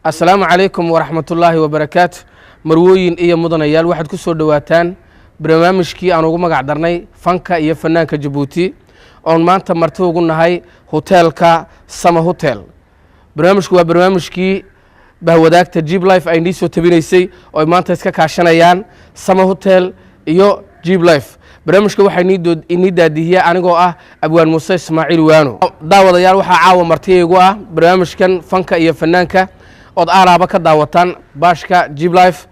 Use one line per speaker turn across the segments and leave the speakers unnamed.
السلام عليكم ورحمة الله وبركاته. مروين إيه مدنيال واحد كسر دواتان برنامجكي أنا وجمع قدرني فنكا إيه فنان كجبوتي أون ما أنت مرتو قلنا هاي هوتيل كا سما هوتيل برنامجك وبرنامجكي بهوداك تجيب لايف أي نيسو تبينيسي أو ما أنت إسكا كاشنايان سما هوتيل إيو جيب لايف برنامجك waxay inii daadihiya anigoo ah abwaan Muuse Ismaaciil Waano daawadayaal waxa caawa martiyaygu ah barnaamijkan fanka iyo fanaanka oo aaraaba ka daawataan baashka Jib Life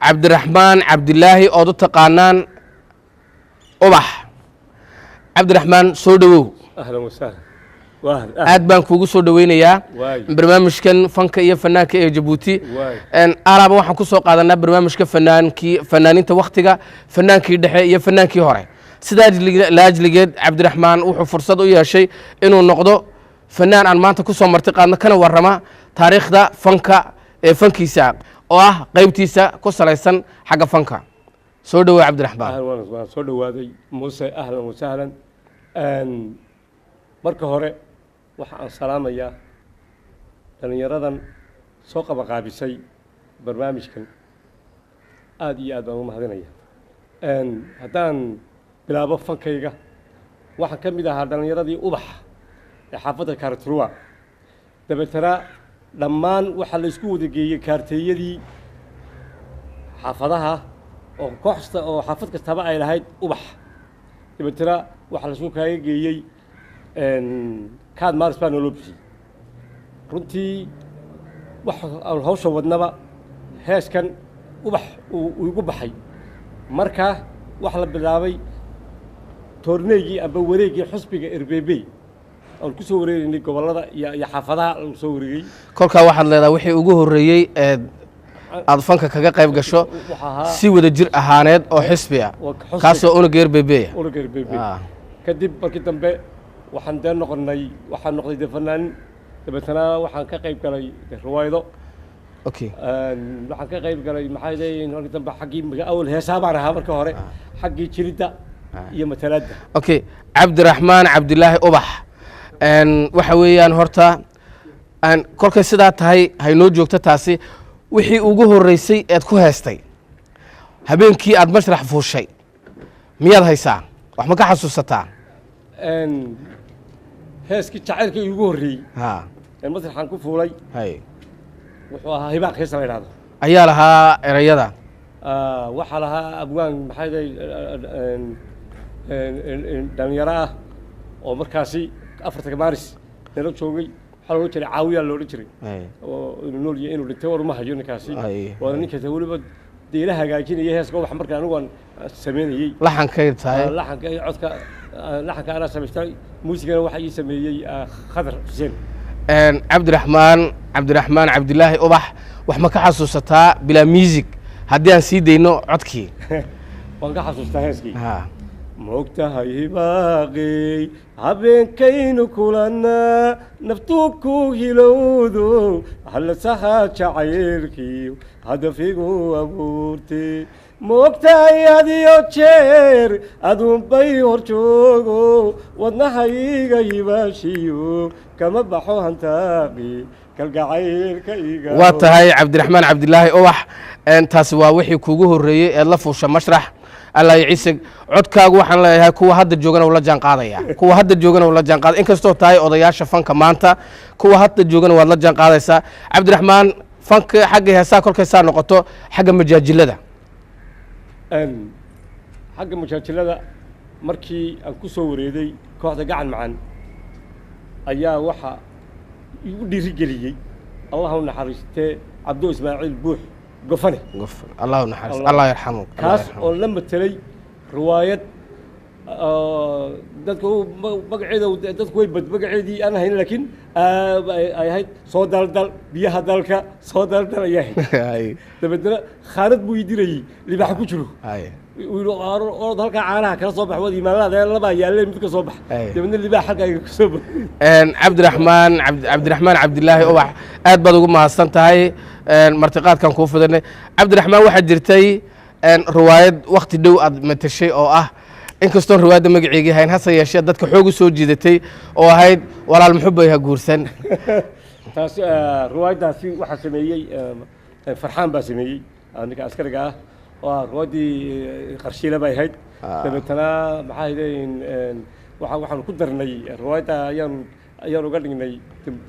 Cabdiraxmaan Cabdilaahi oo u taqaanaan Ubax Cabdiraxmaan soo dhawow
ahlan wasahlan
aad baan kuugu soo dhaweynayaa barnaamijkan fanka iyo fanaanka ee Djibouti aaraaba waxaan ku soo qaadanaa barnaamijka fanaaninta waqtiga fanaankii dhexe iyo fanaankii hore sidaa laajligeed Cabdiraxmaan wuxuu fursad u yeeshay inuu noqdo fanaan aan maanta ku soo marti qaadna kana warrama taariikhda fanka ee fankiisa oo ah qaybtiisa ku salaysan xagga fanka soo dhawow Cabdiraxmaan
waan soo dhawaaday Muuse ahlan wasahlan marka hore waxa aan salaamayaa dhalinyaradan soo qabanqaabisay barnaamijkan aad iyo aad baan u mahadinayaa haddaan bilaabo fankayga waxaan ka mid ahaa dhalinyaradii Ubax ee xaafadda Kaartruwa dabeetana dhammaan waxa la isku wada geeyay kaarteeyadii xaafadaha oo kooxsta oo xaafad kastaba ay lahayd Ubax dabeetana waxa la isku kaaga geeyay kaad maaris baa noo bixiyay runtii waxa hawsha wadnaba heeskan Ubax uu igu baxay marka waxa la bilaabay toorneegii aba wareegii xusbiga RBB oo ku soo wareegnay gobolada iyo xaafadaha oo soo wareegay
kolka waxaad leedahay wixii ugu horeeyay ee aad fanka kaga qayb gasho si wada jir ahaaneed oo xisbi ah kaasoo unuga RBB
kadib markii dambe waxaan deen noqday fanaan dabeetana waxaan ka qayb galay riwaayado waxaan ka qayb galay maxay leeyihiin markii dambe xaggii awal heesaa baan ahaa marka hore xaggii jiridda iyo matalaadda
Cabdiraxmaan Cabdilaahi Ubax waxa weeyaan horta kolkay sidaa tahay haynoo joogto taasi wixii ugu horeysay eed ku heestay habeenkii aad mashrax fuushay miyaad haysaa wax ma ka xasuusataa
heeskii jacaylkii ugu horeeyay masraxan ku fuulay wuxuu ahaa hibaaq hees la yiraahdo
ayaa lahaa erayada
waxa lahaa abwaan maxay dhalinyaro ah oo markaasi 4 Maaris nala joogay waxa loo jiray caawiya loo jiray oo nool iyo inuu dhintay war ma hayo ninkaasi waa ninka waliba deela hagaajinaya heeska wax markaa anigu aan sameeyay
laxankay tahay
laxankay codka laxanka ana sameystay muusigana waxa ii sameeyay Khadar Xuseen Cabdiraxmaan
Cabdilaahi Ubax wax ma ka xasuusataa bila music haddii aan sii deyno codkii
waan ka xasuustaa heeskii moogtahay hibaaqi habeenkaynu kulana naftu ku hilowdo hal saha jacaylkii hadafigu abuurtay moogtahay adiyo jeer aduun bay hor joogo wadnahayga yibaashiyo kama baxo hantaaqi kalgacaylka iga
waa tahay Cabdiraxmaan Cabdilaahi Ubax taasi waa wixii kuugu horeeyay ee la fuusha mashrax الله يعيسك عدكاغ waxaan leeyahay kuwa hadda joogana wala jaan qaadaya kuwa hadda joogana wala jaan qaad inkastoo tahay odayaasha fanka maanta kuwa hadda joogana wala jaan qaadaysa Cabdiraxmaan fanka xagga heesaa kolkaysa noqoto xagga majaajilada
xagga majaajilada markii aan ku soo wareeday kooxda gacan macaan ayaa waxa igu dhiirigeliyay Allahu naxariiste Cabdu Ismaaciil Buux قفني
الله نحرس الله يرحمه
كاس ولما تلي رواية dadku magaceeda dadku way badbagaceedii aan ahayn laakiin ay ahayd soo daldal biyaha dalka soo daldal ayahay dabadna khaarad buu idirayay libax ku jiro oo dalka caanaha kala soo baxay iimaanada laba yaaleen mid ka soo bax dabadna libax halka ay ku soo
Cabdiraxmaan Cabdilaahi Ubax aad baad ugu mahadsan tahay martiqaadkan ku fidanay Cabdiraxmaan waxa jirtay riwaayad waqti dhow aad matashay oo ah inkastoo riwaayada magaceega hayn hasa yeeshee dadka xoog u soo jiidatay oo ahayd walaal muxubbay ha guursan
taas riwaayadaasi waxaa sameeyey farxaan baa sameeyey ninka askariga ah waa riwaayadii qarshiile bay ahayd dabeetana maxaa ahaydeen waxaan ku darnay riwaayadda ayaan uga dhignay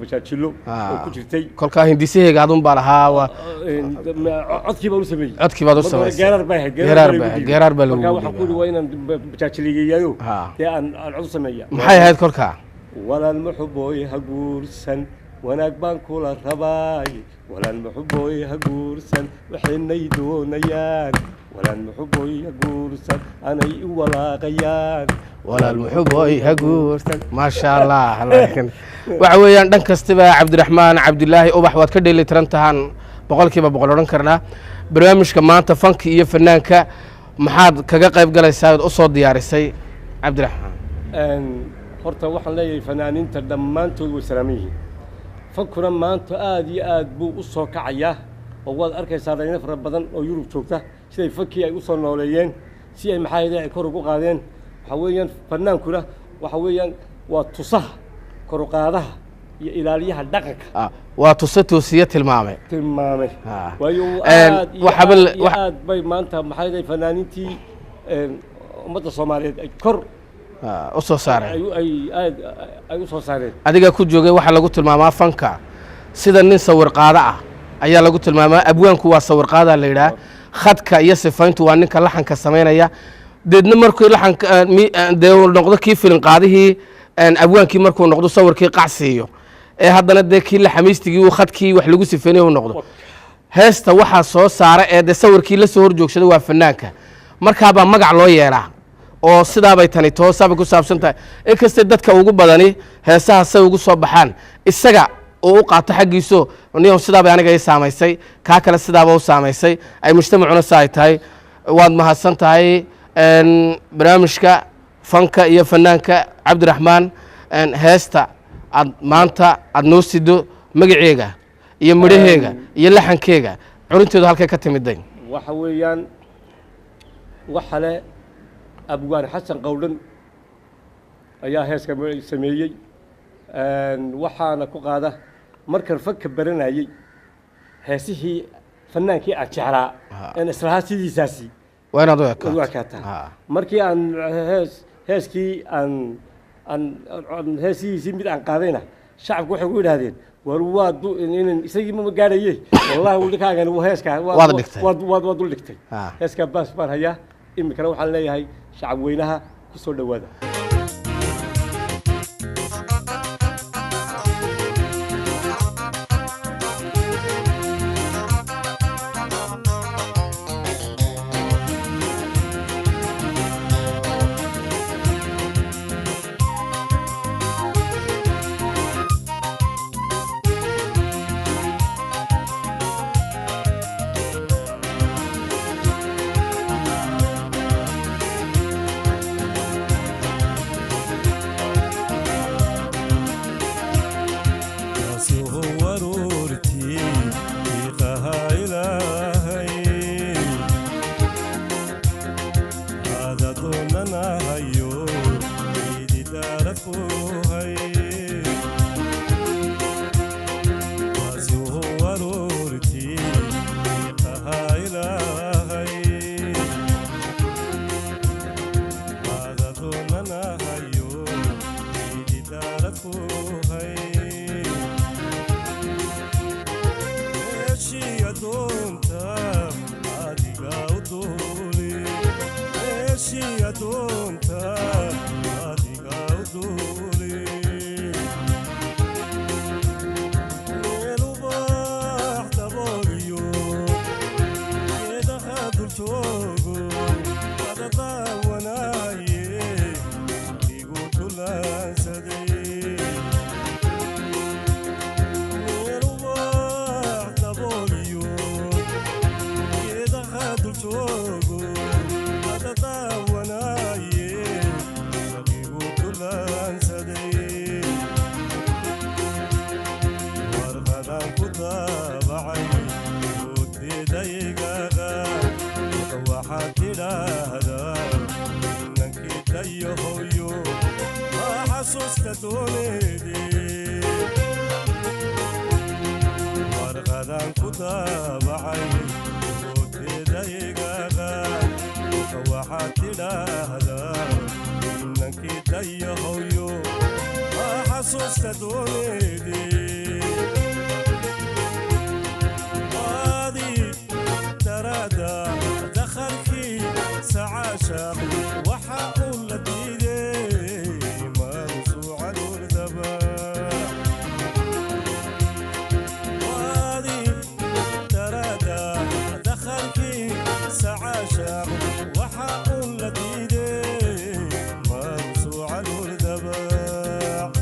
majaajilo oo ku jirtay
kolkaa hindisaheega adun baa lahaa
codkii baan u sameeyey
codkii baad u samaysay
geerar bay ahayd
geerar baa lagu
markaa waxaan ku yidhi waa inaan majaajiligeeyayo dee aan cod u sameeya
maxay ahayd kolkaa
walaal maxubooy ha guursan wanaag baan kula rabaay walaal maxubooy ha guursan waxaynay doonayaan walaal maxubooy ha guursan anay u walaaqayaan
walaal maxubooy ha guursan maasha allah laakiin waxa weeyaan dhan kastaba cabdiraxmaan cabdilaahi ubax waad ka dheelitiran tahaan boqolkiiba boqol odhan karnaa barnaamijka maanta fanka iyo fanaanka maxaad kaga qayb galaysaa ood u soo diyaarisay cabdiraxmaan
horta waxaan leeyahay fanaaniinta dhammaantood way salaaman yihiin fankuna maanta aad iyo aad buu u soo kacayaa oo waad arkaysaa dhalinyaro fara badan oo yurub joogta siday fankii ay u soo nooleeyeen si ay maxaa yidhaha ay kor ugu qaadeen waxaa weeyaan fanaankuna waxaa weeyaan waa tusaha kor u qaadaha iyo ilaaliyaha dhaqanka
waa tusa toosiye tilmaamay
waayo aad bay maanta maxaa yidhaha fanaaniintii ummadda soomaaliyeed ay kor
u soo saareen
ay u soo saareen
adiga ku joogay waxaa lagu tilmaamaa fanka sida nin sawir qaado ah ayaa lagu tilmaamaa abwaanku waa sawir qaadaa la yidhaah khadka iyo sifayntu waa ninka laxanka samaynaya deedna markuu laxanka dee noqdo kii filin qaadihii abwaankii markuu noqdo sawirkii qacsiiyo ee haddana dee kii laxamiistigii uu khadkii wax lagu sifeynay uu noqdo heesta waxaa soo saara ee dee sawirkii la soo horjoogsada waa fanaanka markaabaa magac loo yeelaa oo sidaabay tani toosaabay ku saabsan tahay inkastay dadka ugu badani heesaha say ugu soo baxaan isaga oo u qaato xaggiiso niyow sidaabay aniga ii saamaysay kaa kale sidaaba u saamaysay ay mujtamacuna sa ay tahay waad mahadsan tahay barnaamijka fanka iyo fanaanka cabdiraxmaan heesta aad maanta aad noo sido magaceega iyo midhaheega iyo laxankeega curinteedu halkay ka timiday
waxa weeyaan waxale abwaan xasan qowdhan ayaa heeska sameeyey waxaana ku qaada markan fanka baranayey heesihii fanaankii aan jeclaa aan islahaa sidiisaasi
waa inaad
u ekaataa markii aan heeskii aan heesihiisii mid aan qaadayna shacabku waxay ku yidhaahdeen war waad isagii ma gaadhaye wallahi wildhikaagan heeskaa waad dul dhigtay heeskaa baas baan hayaa iminkana waxaan leeyahay shacab weynaha ku soo dhowaada
warqadan ku daabacay oodteedaygaga waxaad tidhaahdaa inankii dayahoyo maa xasuusta dooneedii waadii daraada dakhalkii sacaashaq waxa uu la diiday mansuuca lurdaba سعاشق وحاقول لديدي مرسوع الوردباع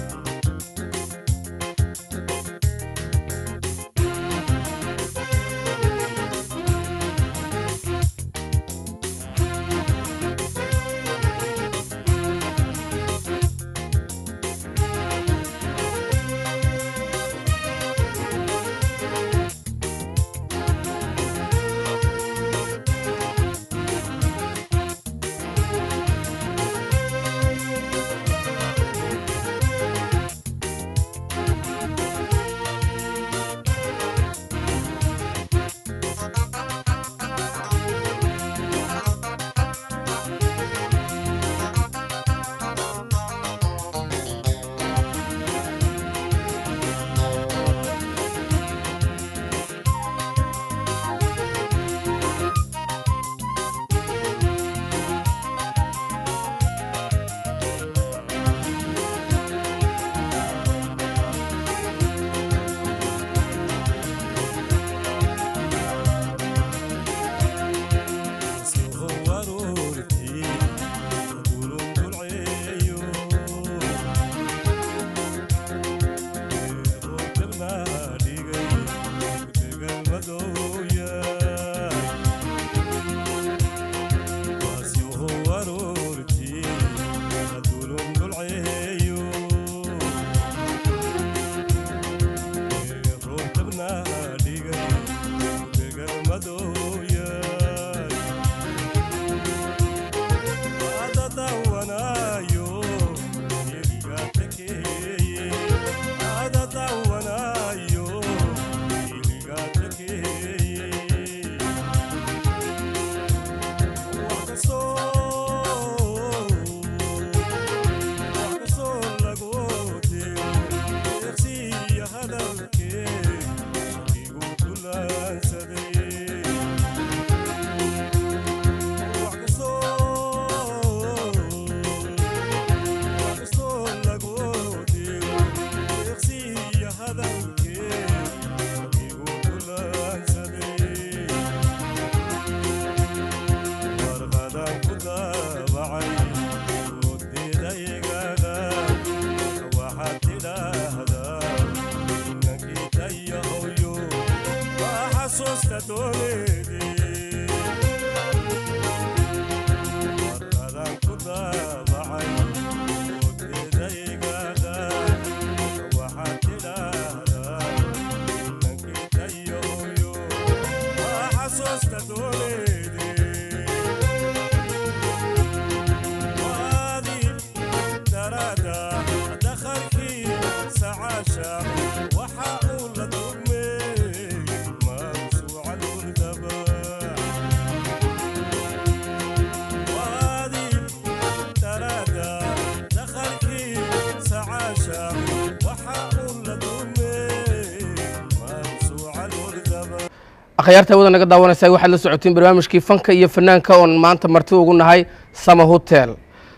akhyaarta wada naga daawanaysaa waxaad la socotiin barnaamijkii fanka iyo fanaanka oon maanta marti ugu nahay Sama Hotel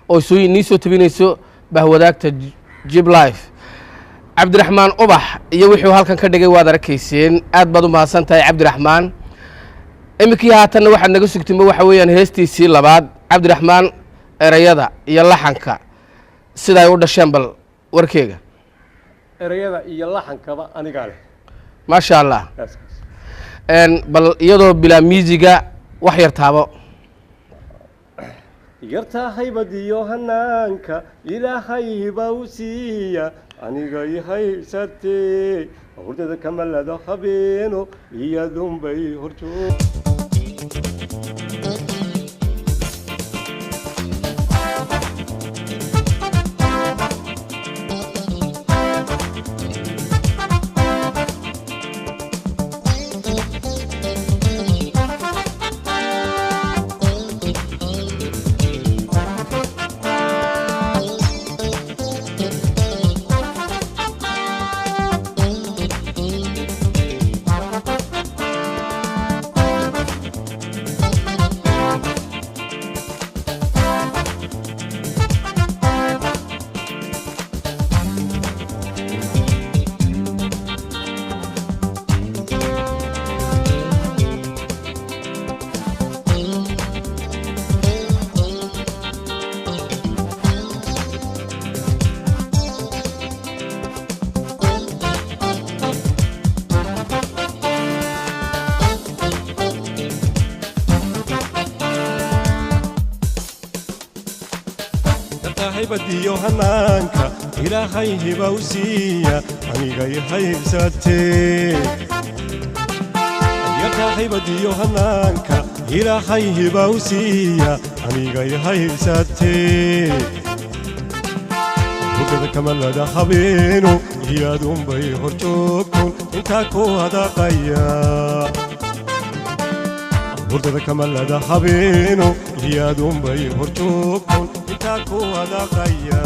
oo soo inii soo tabinayso bahwadaagta Jib Life Cabdiraxmaan Ubax iyo wixii halkan ka dhigay waad arkayseen aad baad u mahadsan tahay Cabdiraxmaan imikii haatanna waxaad naga sugtay waxa weeyaan heestiisii labaad Cabdiraxmaan erayada iyo laxanka sida ay u dhasheen bal warkeega
erayada iyo laxankaba aniga leh
ma sha Allah bal iyadoo bila musiga wax yar taabo
yarta haybadiyo hanaanka ilaahay baa u siiya aniga ihaysatee hurdada kamalada habeeno iyadunbay horjoog
haybadiyo hanaanka ilaahay hiba u siiya anigay haybsatee yarka haybadiyo hanaanka ilaahay hiba u siiya anigay haybsatee hurdada kamalada habeenu iyaadunbay hor joogtun intaa ku hadaqaya hurdada kamalada habeenu iyaadunbay hor joogtun intaa ku hadaqaya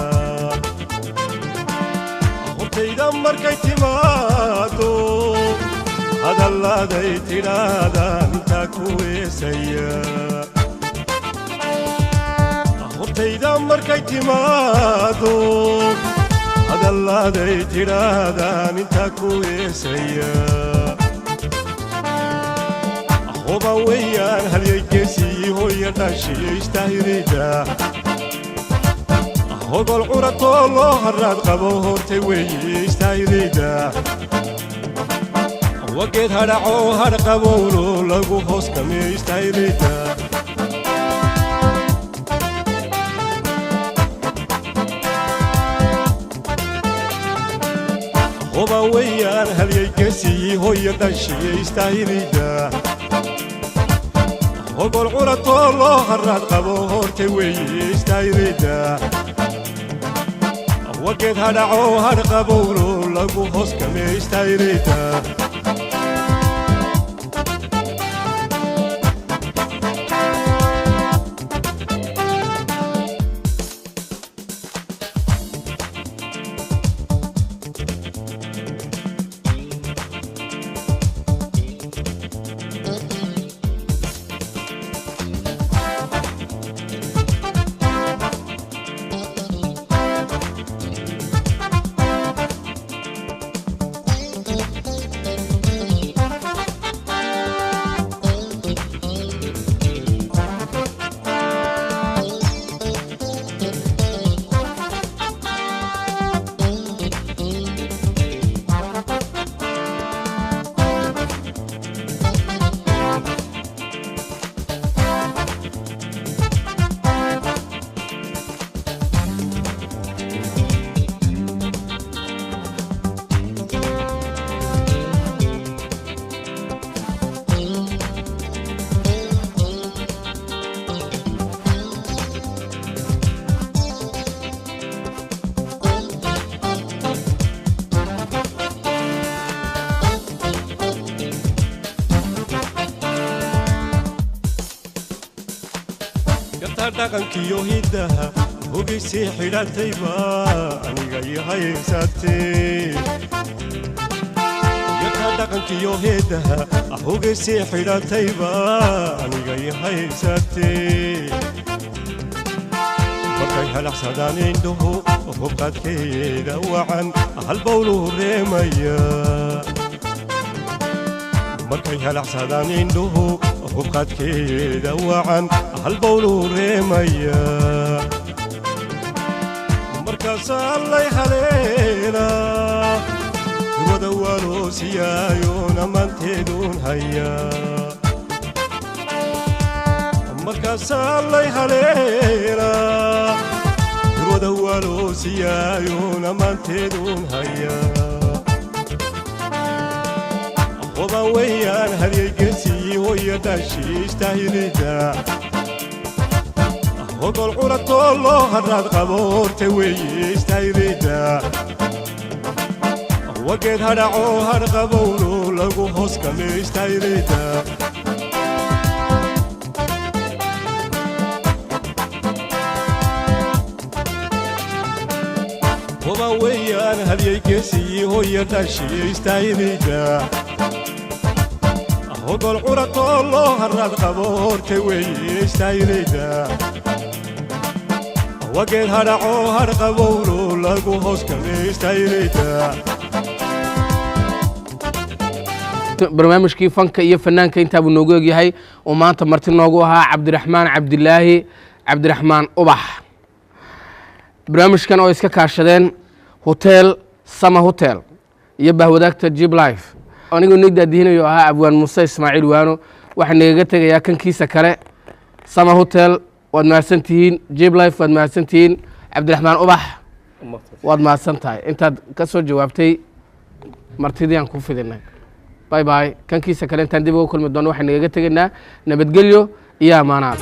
hortayda markay timaado hadalladay tidhaadaan intaa ku weesaya hortayda markay timaado hadalladay tidhaadaan intaa ku weesaya huba weeyaan halyaygeesii hooya dhashiyo istaahilida hogol curatoo loo harraad qabo hortay weeye istaahilida wageed hadhacoo hadh qabowlo lagu hoos kamiyo istaahilida huba weeyaan halyaygeesii hooya dhashiyo istaahilida hogol curatoo loo harraad qabo hortay weeye istaahilida wageed hadhacoo hadh qabowlo lagu hoos kamiyo istaahilida dhaqankiyo hiddaha hogaysii xidhatayba aniga ii haybsatee yarka dhaqankiyo hiddaha hogaysii xidhatayba aniga ii haybsatee markay halaxsadaan indhuhu hubqadkeeda wacan halbowluhu reemaya markay halaxsadaan indhuhu hubqadkeeda wacan halbowluhu reemaya markaasaa lay haleelaa wada waaloo siyaayo namaanteeduun haya markaasaa lay haleelaa wada waaloo siyaayo namaanteeduun haya huba weeyaan halyaygeesii hooya dhashii istaahilida hogol curatoo loo harraad qabo hortay weeye istaahilida wageed hadhacoo hadh qabowlo lagu hoos kamiyo istaahilida huba weeyaan halyaygeesii hooya dhashii istaahilida hogol curatoo loo harraad qabo hortay weeye istaahilida wageed hadhacoo hadh qabowlo lagu hoos kamiyo istaahilida
barnaamijkii fanka iyo fanaanka intaabuu noogu egyahay oo maanta marti noogu ahaa cabdiraxmaan cabdilaahi cabdiraxmaan ubax. barnaamijkan oo iska kaashadeen hotel sama hotel iyo bahwadaagta jib life. anigoo nigdaadiinayo ahaa abwaan muuse ismaaciil waano waxaa nagaga tegayaa kankiisa kale sama hotel waad mahadsantihiin, jib life waad mahadsantihiin, cabdiraxmaan ubax waad mahadsan tahay intaad ka soo jawaabtay martidii aan ku fidinay باي باي كان كيسا كلام تندبه وكل مدون واحد نيجي تجينا نبتقليو يا مناط